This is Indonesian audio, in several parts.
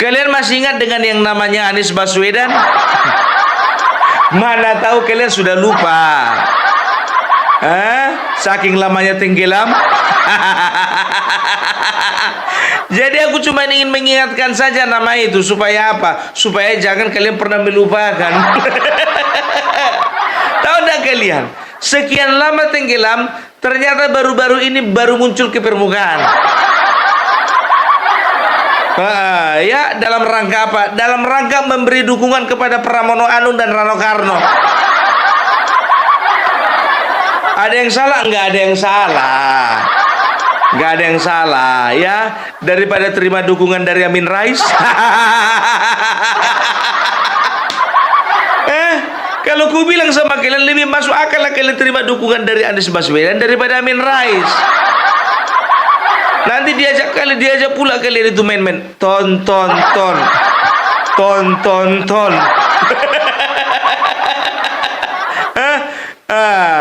Kalian masih ingat dengan yang namanya Anies Baswedan? Mana tahu kalian sudah lupa. Saking lamanya tenggelam. Jadi aku cuma ingin mengingatkan saja nama itu. Supaya apa? Supaya jangan kalian pernah melupakan. Tahu tidak kalian? Sekian lama tenggelam, ternyata baru-baru ini baru muncul ke permukaan. Ya, dalam rangka apa? Dalam rangka memberi dukungan kepada Pramono Anung dan Rano Karno. Ada yang salah? Nggak ada yang salah. Nggak ada yang salah, ya. Daripada terima dukungan dari Amin Rais. Kalau ku bilang sama kalian, lebih masuk akal lah kalian terima dukungan dari Anies Baswedan daripada Amin Rais. Nanti diajak pula kalian itu main-main. Ton.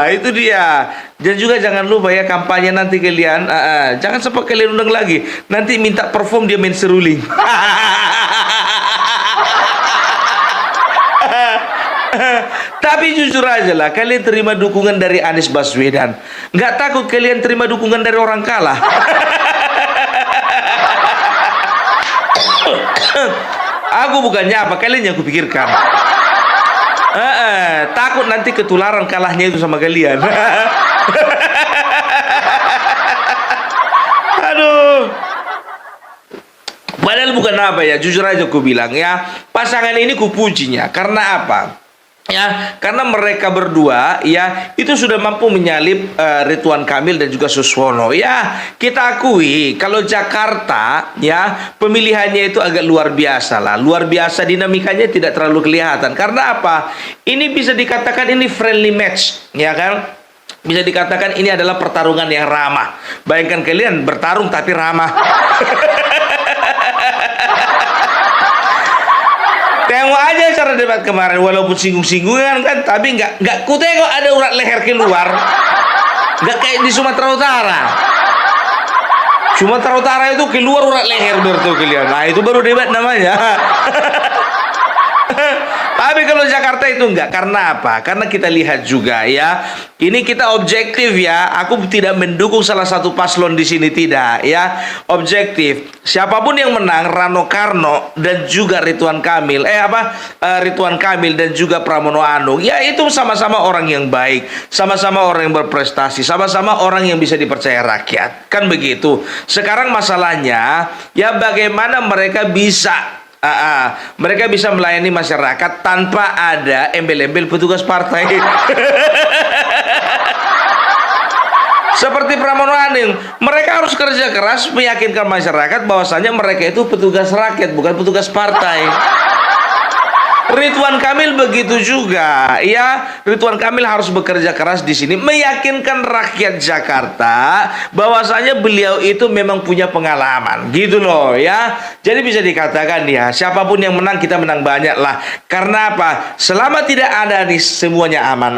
Itu dia. Dan juga jangan lupa ya, kampanye nanti kalian. Jangan sampai kalian undang lagi. Nanti minta perform dia main seruling. Tapi jujur aja lah, kalian terima dukungan dari Anies Baswedan. Nggak takut kalian terima dukungan dari orang kalah? Aku bukannya apa, kalian yang kupikirkan. Takut nanti ketularan kalahnya itu sama kalian. Aduh. Padahal bukan apa ya, jujur aja aku bilang ya, pasangan ini kupujinya. Karena apa? Ya, karena mereka berdua ya itu sudah mampu menyalip Ridwan Kamil dan juga Suswono. Ya, kita akui kalau Jakarta ya pemilihannya itu agak luar biasa lah. Luar biasa, dinamikanya tidak terlalu kelihatan. Karena apa? Ini bisa dikatakan ini friendly match, ya kan? Bisa dikatakan ini adalah pertarungan yang ramah. Bayangkan kalian bertarung tapi ramah. Tengok aja cara debat kemarin, walaupun singgung-singgungan kan, tapi nggak ku tengok ada urat leher keluar, nggak kayak di Sumatera Utara. Sumatera Utara itu keluar urat leher bertuh kalian. Nah itu baru debat namanya. Tapi kalau Jakarta itu enggak. Karena apa? Karena kita lihat juga ya. Ini kita objektif ya. Aku tidak mendukung salah satu paslon di sini, tidak ya. Objektif. Siapapun yang menang, Rano Karno dan juga Ridwan Kamil. Ridwan Kamil dan juga Pramono Anung. Ya itu sama-sama orang yang baik. Sama-sama orang yang berprestasi. Sama-sama orang yang bisa dipercaya rakyat. Kan begitu. Sekarang masalahnya ya bagaimana mereka bisa melayani masyarakat tanpa ada embel-embel petugas partai. Seperti Pramono Anung, mereka harus kerja keras meyakinkan masyarakat bahwasanya mereka itu petugas rakyat, bukan petugas partai. Ridwan Kamil begitu juga, ya. Ridwan Kamil harus bekerja keras di sini, meyakinkan rakyat Jakarta bahwasanya beliau itu memang punya pengalaman, gitu loh, ya. Jadi bisa dikatakan ya, siapapun yang menang kita menang banyak lah. Karena apa? Selama tidak ada nih semuanya aman.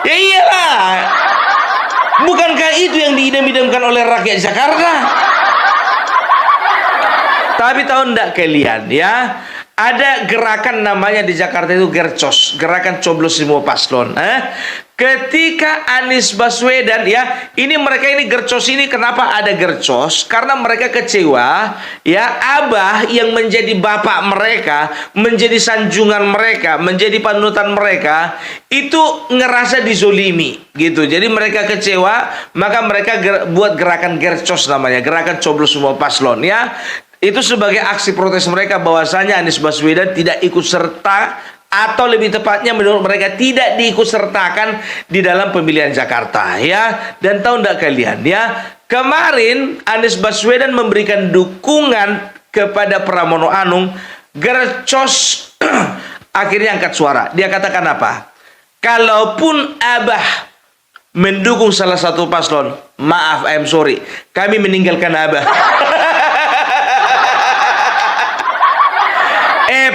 Ya iyalah. Bukankah itu yang diidam-idamkan oleh rakyat Jakarta? Tapi tahu enggak kalian ya, ada gerakan namanya di Jakarta itu Gercos, gerakan coblos semua paslon. Ketika Anies Baswedan ya, mereka ini Gercos ini, kenapa ada Gercos? Karena mereka kecewa ya, Abah yang menjadi bapak mereka, menjadi sanjungan mereka, menjadi panutan mereka, itu ngerasa dizolimi gitu. Jadi mereka kecewa, maka mereka buat gerakan Gercos namanya, gerakan coblos semua paslon ya. Itu sebagai aksi protes mereka bahwasanya Anies Baswedan tidak ikut serta, atau lebih tepatnya menurut mereka tidak diikut sertakan di dalam pemilihan Jakarta ya. Dan tahu enggak kalian ya, kemarin Anies Baswedan memberikan dukungan kepada Pramono Anung. Gercos akhirnya angkat suara. Dia katakan apa? Kalaupun Abah mendukung salah satu paslon, maaf, I'm sorry, kami meninggalkan Abah.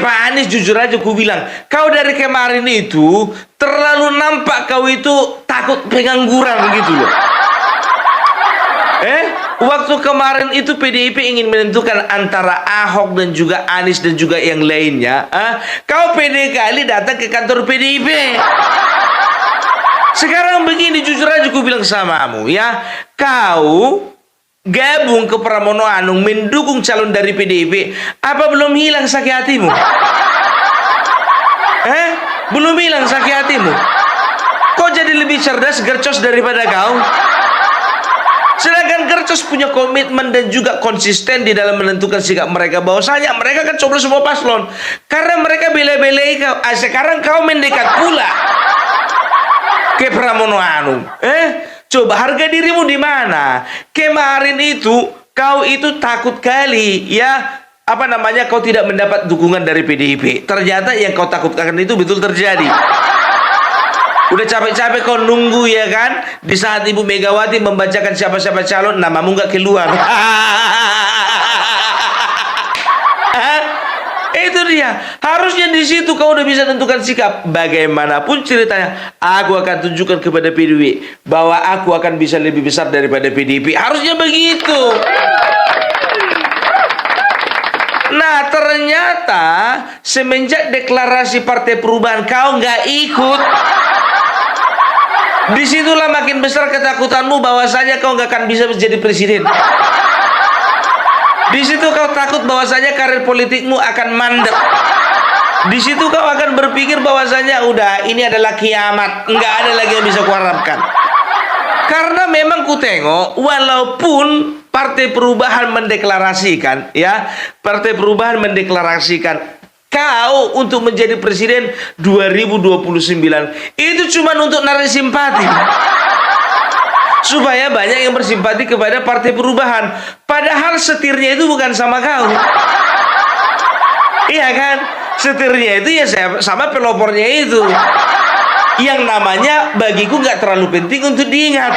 Pak Anies, jujur aja ku bilang, kau dari kemarin itu terlalu nampak kau itu takut pengangguran gitu loh. Waktu kemarin itu PDIP ingin menentukan antara Ahok dan juga Anies dan juga yang lainnya. Kau pede kali datang ke kantor PDIP. Sekarang begini, jujur aja ku bilang samamu ya. Kau gabung ke Pramono Anung mendukung calon dari PDIP. Apa belum hilang sakit hatimu? Belum hilang sakit hatimu? Kau jadi lebih cerdas gercos daripada kau? Sedangkan Gercos punya komitmen dan juga konsisten di dalam menentukan sikap mereka, bahwasanya mereka kan coblos semua paslon karena mereka bela-belai kau. Sekarang kau mendekat pula ke Pramono Anung. Coba harga dirimu di mana? Kemarin itu kau itu takut kali ya, kau tidak mendapat dukungan dari PDIP. Ternyata yang kau takutkan itu betul terjadi. Udah capek-capek kau nunggu ya kan, di saat Ibu Megawati membacakan siapa-siapa calon, namamu nggak keluar. Itu dia. Harusnya di situ kau udah bisa tentukan sikap. Bagaimanapun ceritanya, aku akan tunjukkan kepada PDIP bahwa aku akan bisa lebih besar daripada PDIP. Harusnya begitu. Nah, ternyata semenjak deklarasi Partai Perubahan kau nggak ikut. Disitulah makin besar ketakutanmu bahwasanya kau nggak akan bisa menjadi presiden. Di situ kau takut bahwasanya karir politikmu akan mandek. Di situ kau akan berpikir bahwasanya udah ini adalah kiamat, nggak ada lagi yang bisa kuharapkan. Karena memang ku tengok walaupun Partai Perubahan mendeklarasikan kau untuk menjadi presiden 2029, itu cuma untuk narik simpati supaya banyak yang bersimpati kepada Partai Perubahan, padahal setirnya itu bukan sama kau. Iya kan, setirnya itu ya sama pelopornya itu, yang namanya bagiku nggak terlalu penting untuk diingat.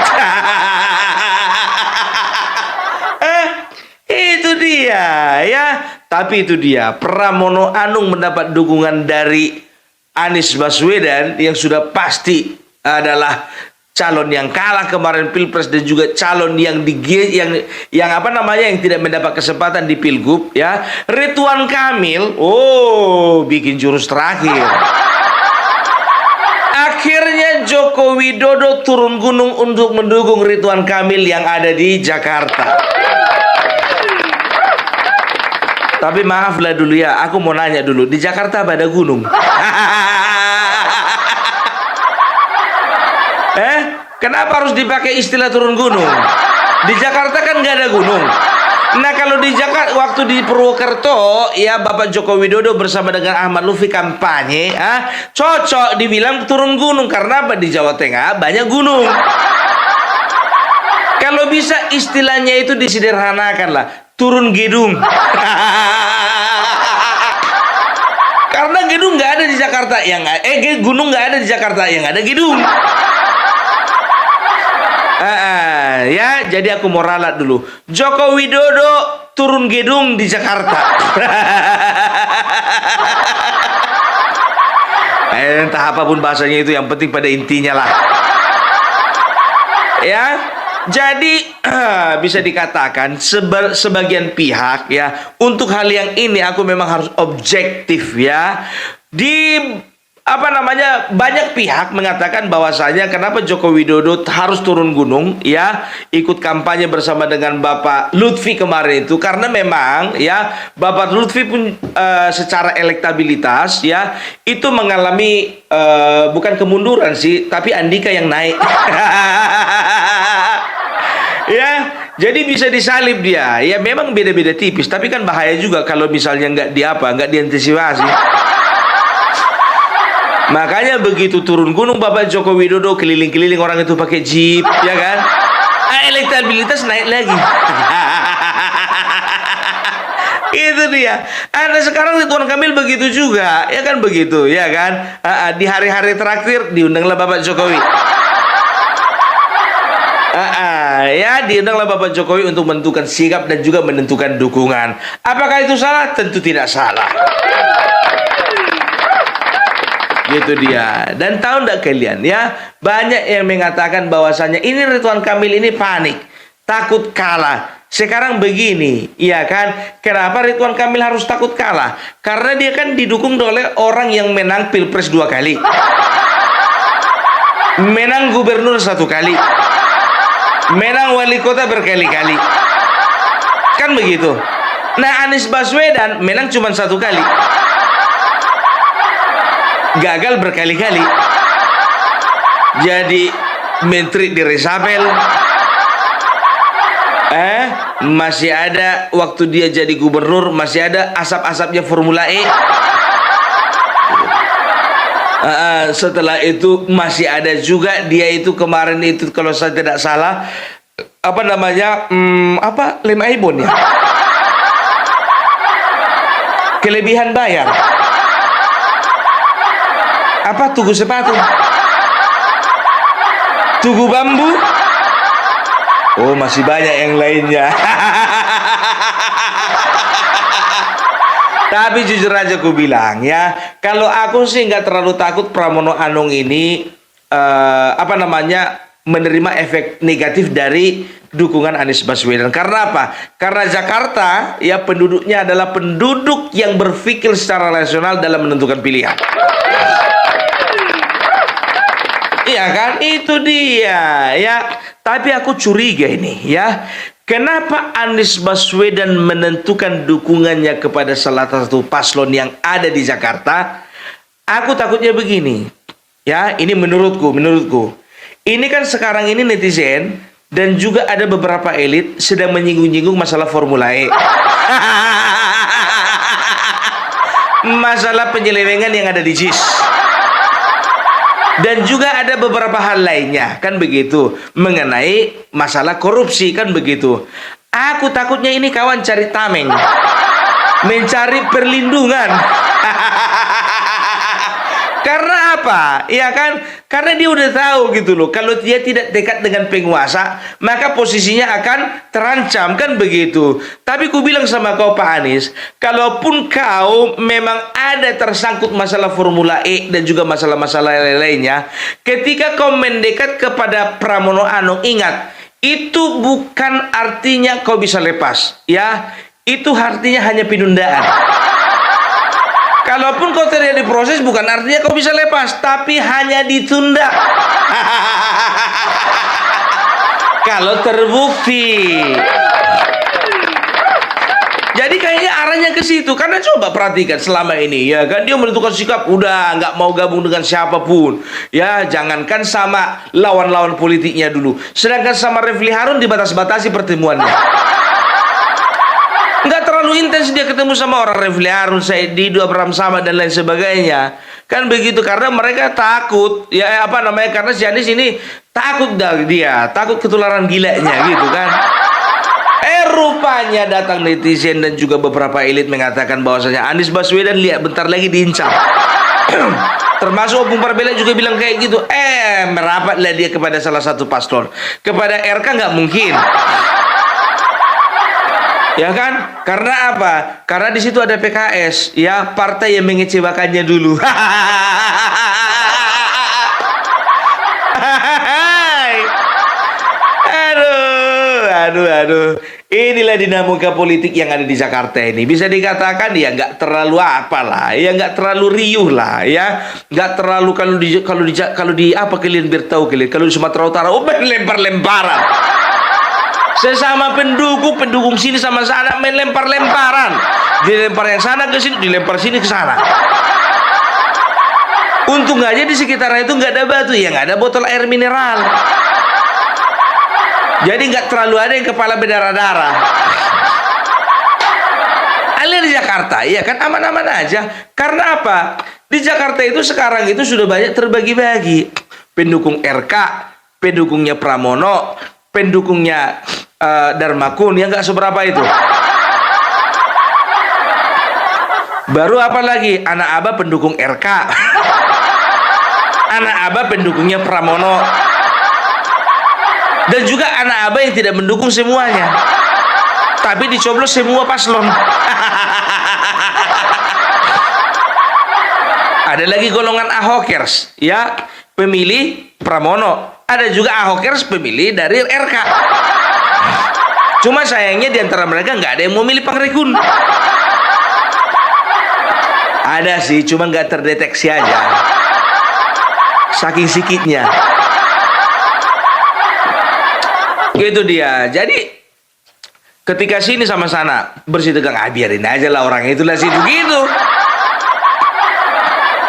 Itu dia ya. Tapi itu dia, Pramono Anung mendapat dukungan dari Anies Baswedan yang sudah pasti adalah calon yang kalah kemarin Pilpres dan juga calon yang yang tidak mendapat kesempatan di Pilgub ya. Ridwan Kamil bikin jurus terakhir. Akhirnya Joko Widodo turun gunung untuk mendukung Ridwan Kamil yang ada di Jakarta. Tapi maaflah dulu ya, aku mau nanya dulu, di Jakarta ada gunung? Kenapa harus dipakai istilah turun gunung? Di Jakarta kan nggak ada gunung. Nah, kalau di Jakarta, waktu di Purwokerto, ya Bapak Joko Widodo bersama dengan Ahmad Lutfi kampanye, cocok dibilang turun gunung, karena apa? Di Jawa Tengah banyak gunung. Kalau bisa istilahnya itu disederhanakan lah, turun gedung. Karena gedung nggak ada di Jakarta, gunung nggak ada di Jakarta, yang ada gedung. Ya, jadi aku mau ralat dulu. Joko Widodo turun gedung di Jakarta. Entah apapun bahasanya itu, yang penting pada intinya lah. Ya. Jadi bisa dikatakan sebagian pihak ya, untuk hal yang ini aku memang harus objektif ya. Banyak pihak mengatakan bahwasanya kenapa Joko Widodo harus turun gunung ya, ikut kampanye bersama dengan Bapak Lutfi kemarin itu, karena memang ya Bapak Lutfi pun secara elektabilitas ya itu mengalami bukan kemunduran sih, tapi Andika yang naik. Ya, jadi bisa disalib dia. Ya memang beda-beda tipis, tapi kan bahaya juga kalau misalnya nggak diantisipasi. Makanya begitu turun gunung Bapak Joko Widodo, keliling-keliling orang itu pakai jeep, ya kan? Elektabilitas naik lagi. Itu dia. Sekarang Ridwan Kamil begitu juga, ya kan begitu, ya kan? Di hari-hari terakhir diundanglah Bapak Jokowi. Ya, diundanglah Bapak Jokowi untuk menentukan sikap dan juga menentukan dukungan. Apakah itu salah? Tentu tidak salah. Gitu dia. Dan tahu enggak kalian ya, banyak yang mengatakan bahwasanya ini Ridwan Kamil ini panik. takut kalah. Sekarang begini, ya kan? Kenapa Ridwan Kamil harus takut kalah? Karena dia kan didukung oleh orang yang menang Pilpres 2 kali. Menang gubernur 1 kali. Menang wali kota berkali-kali. Kan begitu. Nah, Anies Baswedan menang cuma 1 kali. Gagal berkali-kali. Jadi menteri diresapel. Masih ada waktu dia jadi gubernur, masih ada asap-asapnya Formula E. Setelah itu masih ada juga dia itu kemarin itu kalau saya tidak salah apa namanya lem Aibon ya, kelebihan bayar apa tugu sepatu, tugu bambu. Oh, masih banyak yang lainnya. Tapi jujur aja aku bilang ya, kalau aku sih nggak terlalu takut Pramono Anung ini menerima efek negatif dari dukungan Anies Baswedan. Karena apa? Karena Jakarta ya penduduknya adalah penduduk yang berpikir secara rasional dalam menentukan pilihan. Iya kan? Itu dia ya. Tapi aku curiga ini ya. Kenapa Anies Baswedan menentukan dukungannya kepada salah satu paslon yang ada di Jakarta? Aku takutnya begini. Ya, ini menurutku. Ini kan sekarang ini netizen dan juga ada beberapa elit sedang menyinggung-nyinggung masalah Formula E. Masalah penyelewengan yang ada di JIS. Dan juga ada beberapa hal lainnya, kan begitu, mengenai masalah korupsi, kan begitu. Aku takutnya ini kawan cari tameng, mencari perlindungan. Karena apa? Ya kan? Karena dia udah tahu gitu loh, kalau dia tidak dekat dengan penguasa, maka posisinya akan terancam, kan begitu. Tapi ku bilang sama kau Pak Anies, kalaupun kau memang ada tersangkut masalah Formula E dan juga masalah-masalah lainnya, ketika kau mendekat kepada Pramono Anung, ingat, itu bukan artinya kau bisa lepas, ya. Itu artinya hanya penundaan. Kalaupun kau terjadi proses, bukan artinya kau bisa lepas, tapi hanya ditunda. Kalau terbukti. Jadi kayaknya arahnya ke situ. Karena coba perhatikan selama ini, ya kan, dia menentukan sikap, udah nggak mau gabung dengan siapapun. Ya, jangankan sama lawan-lawan politiknya dulu. Sedangkan sama Refli Harun dibatas-batasi pertemuannya. Nggak terlalu intens dia ketemu sama orang Refli Harun, Said Didu, Abraham Samad dan lain sebagainya. Kan begitu, karena mereka takut. Ya karena si Anies ini takut dia, takut ketularan gilanya gitu kan. Rupanya datang netizen dan juga beberapa elit mengatakan bahwasanya Anies Baswedan lihat bentar lagi diincar. Termasuk Opung Parbela juga bilang kayak gitu. Merapatlah dia kepada salah satu paslon. Kepada RK nggak mungkin. Ya kan? Karena apa? Karena di situ ada PKS, ya, partai yang mengecewakannya dulu. Aduh. Inilah dinamika politik yang ada di Jakarta ini. Bisa dikatakan ya nggak terlalu apalah, ya nggak terlalu riuh lah, ya nggak terlalu kalau di apa kalian bertahu kalian kalau di Sumatera Utara, main lempar-lemparan. Sesama pendukung sini sama sana main lempar-lemparan. Dilempar yang sana ke sini, dilempar sini ke sana. Untung aja di sekitarnya itu nggak ada batu, ya nggak ada botol air mineral. Jadi nggak terlalu ada yang kepala berdarah-darah. Alias di Jakarta, ya kan aman-aman aja. Karena apa? Di Jakarta itu sekarang itu sudah banyak terbagi-bagi. Pendukung RK, pendukungnya Pramono, pendukungnya Darmakun, yang nggak seberapa itu. Baru apa lagi? Anak Abah pendukung RK. Anak Abah pendukungnya Pramono. Dan juga anak Abah yang tidak mendukung semuanya, tapi dicoblos semua paslon. Ada lagi golongan Ahokers, ya, pemilih Pramono. Ada juga Ahokers pemilih dari RK. Cuma sayangnya di antara mereka nggak ada yang mau milih Pangrekun. Ada sih, cuma nggak terdeteksi aja. Saking sikitnya. Gitu dia. Jadi ketika sini sama sana bersih tegang, biarin aja lah orang itulah situ gitu.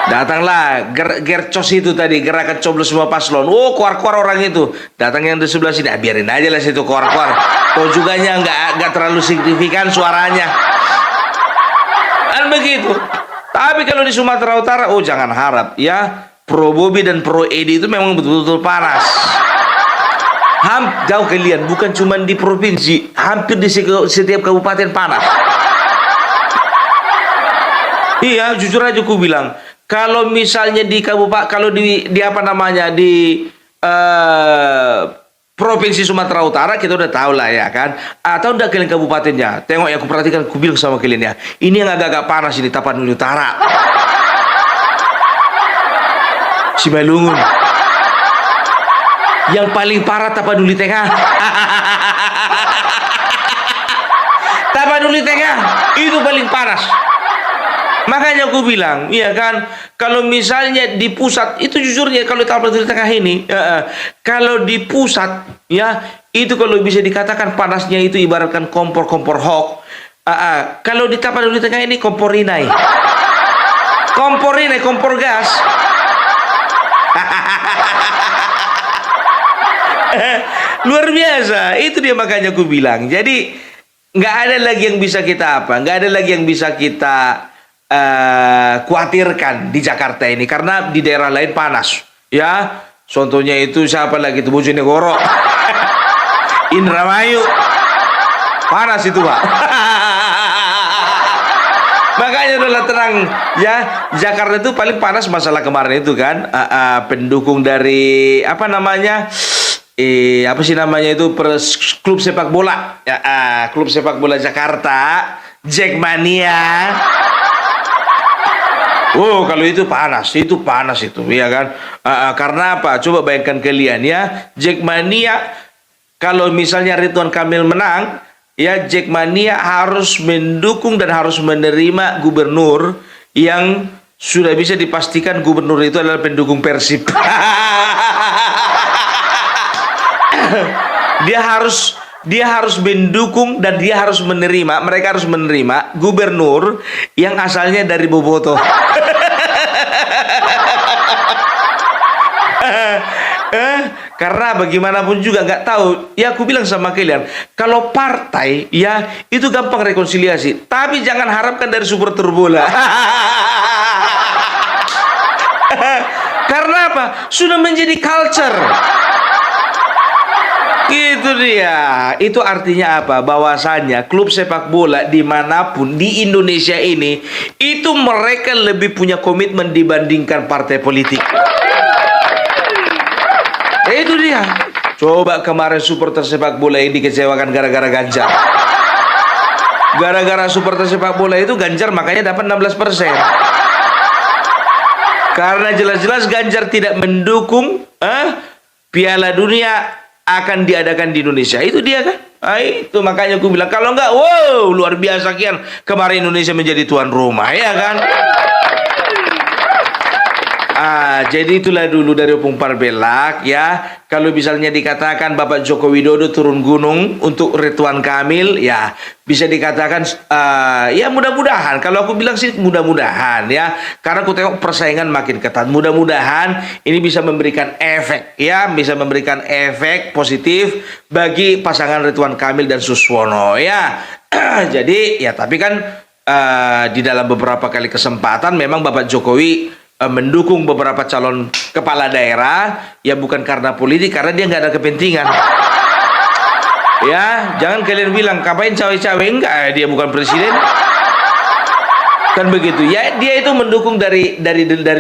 Datanglah Gercos itu tadi, gerakan coblos semua paslon. Oh, keluar-keluar orang itu. Datang yang di sebelah sini, biarin aja lah situ keluar-keluar. Toh juga nggak terlalu signifikan suaranya. Dan begitu. Tapi kalau di Sumatera Utara, oh jangan harap ya. Pro Bobi dan Pro Edi itu memang betul-betul panas. Jauh kalian, bukan cuma di provinsi, hampir di setiap kabupaten panas. Iya, jujur aja ku bilang, kalau misalnya di kabupaten, kalau di apa namanya di provinsi Sumatera Utara kita udah tahu lah ya kan. Atau udah kalian kabupatennya, tengok ya, aku perhatikan, aku bilang sama kalian ya, ini yang agak-agak panas ini Tapanuli Utara. Simalungun. Yang paling parah Tapanuli Tengah. Tapanuli Tengah itu paling panas. Makanya aku bilang, iya kan, kalau misalnya di pusat itu jujurnya kalau Tapanuli Tengah ini, kalau di pusat ya itu kalau bisa dikatakan panasnya itu ibaratkan kompor hok. Kalau di Tapanuli Tengah ini kompor inai. Kompor gas. Luar biasa, itu dia makanya aku bilang. Jadi nggak ada lagi yang bisa kita nggak ada lagi yang bisa kita khawatirkan di Jakarta ini, karena di daerah lain panas. Ya, contohnya itu siapa lagi itu, Bojonegoro, Indramayu, panas itu Pak. Makanya adalah tenang ya, Jakarta itu paling panas masalah kemarin itu kan, pendukung dari apa namanya, apa sih namanya itu, klub sepak bola ya, klub sepak bola Jakarta, Jackmania. Oh, kalau itu panas itu ya kan, karena apa? Coba bayangkan kalian ya, Jackmania kalau misalnya Ridwan Kamil menang, ya Jackmania harus mendukung dan harus menerima gubernur yang sudah bisa dipastikan gubernur itu adalah pendukung Persib. Dia harus mendukung dan mereka harus menerima gubernur yang asalnya dari Boboto. Karena bagaimanapun juga nggak tahu ya, aku bilang sama kalian, kalau partai ya itu gampang rekonsiliasi, tapi jangan harapkan dari supporter bola. Karena apa? Sudah menjadi culture. Gitu dia. Itu artinya apa? Bahwasanya klub sepak bola dimanapun di Indonesia ini, itu mereka lebih punya komitmen dibandingkan partai politik. Itu dia. Coba kemarin supporter sepak bola yang dikecewakan gara-gara Ganjar. Gara-gara supporter sepak bola itu Ganjar makanya dapat 16%. Karena jelas-jelas Ganjar tidak mendukung Piala Dunia akan diadakan di Indonesia. Itu dia kan. Itu makanya aku bilang, kalau enggak, wow, luar biasa kian kemarin Indonesia menjadi tuan rumah ya kan. Jadi itulah dulu dari Opung Parbelak ya. Kalau misalnya dikatakan Bapak Joko Widodo turun gunung untuk Ridwan Kamil, ya bisa dikatakan ya mudah-mudahan. Kalau aku bilang sih mudah-mudahan ya, karena aku tengok persaingan makin ketat. Mudah-mudahan ini bisa memberikan efek ya, bisa memberikan efek positif bagi pasangan Ridwan Kamil dan Suswono ya. Jadi ya, tapi kan di dalam beberapa kali kesempatan memang Bapak Jokowi mendukung beberapa calon kepala daerah ya, bukan karena politik, karena dia nggak ada kepentingan. Ya, jangan kalian bilang ngapain cawe-cawe, enggak, dia bukan presiden. Kan begitu. Ya, dia itu mendukung dari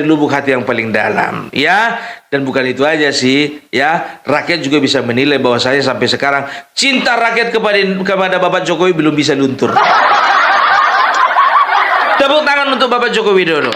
lubuk hati yang paling dalam, ya. Dan bukan itu aja sih, ya. Rakyat juga bisa menilai bahwa saya sampai sekarang cinta rakyat kepada Bapak Jokowi belum bisa luntur. Tepuk tangan untuk Bapak Joko Widodo.